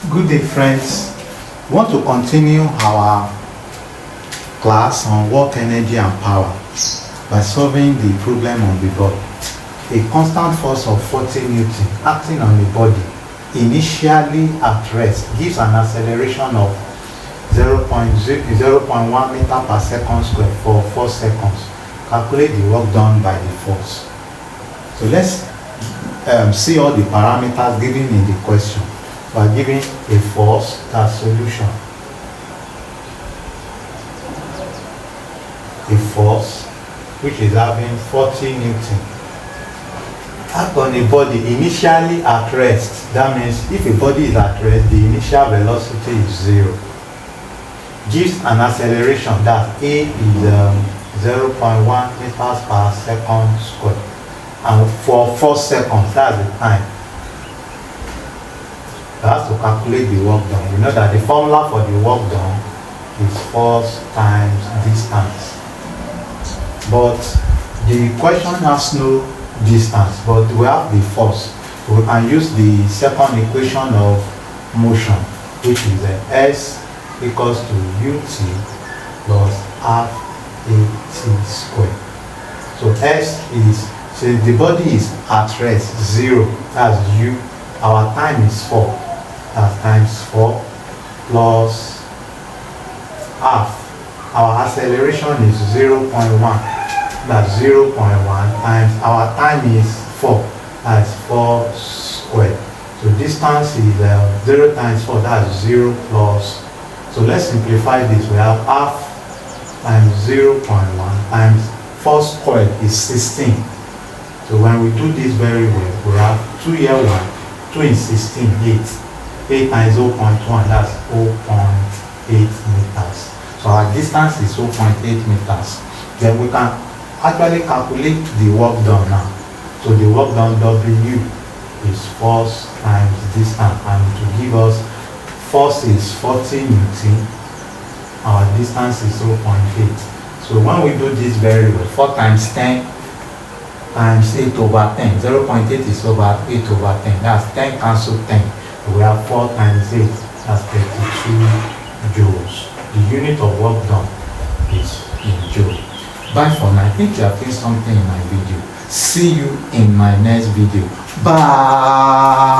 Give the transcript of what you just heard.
Good day, friends. We want to continue our class on work, energy and power by solving the problem on the board. A constant force of 40 Newton acting on the body initially at rest gives an acceleration of 0.1 meter per second square for 4 seconds. Calculate the work done by the force. So let's see all the parameters given in the question. By giving a force, that's solution. A force which is having 40 Newton act on a body initially at rest. That means if a body is at rest, the initial velocity is 0. Gives an acceleration, that A is 0.1 meters per second square. And for 4 seconds, that's the time. Has to calculate the work done. You know that the formula for the work done is force times distance. But the question has no distance, but we have the force. So we can use the second equation of motion, which is S equals to UT plus half AT squared. So S is, so the body is at rest, 0, that's U. Our time is 4. That's times 4 plus half. Our acceleration is 0.1. That's 0.1 times our time is 4. That's 4 squared. So distance is 0 times 4. That's 0 plus. So let's simplify this. We have half times 0.1 times 4 squared is 16. So when we do this very well, we have 2 here 1. 2 in 16, 8. 8 times 0.1, that's 0.8 meters. So our distance is 0.8 meters. Then we can actually calculate the work done now. So the work done W is force times distance, and to give us force is 40 Newton, our distance is 0.8. So when we do this very well, 4 times 10 times 8 over 10. 0.8 is over 8 over 10. That's 10 cancel 10. We have 4 times 8. That's 32 joules. The unit of work done is in joule. Bye for now. I think you have seen something in my video. See you in my next video. Bye.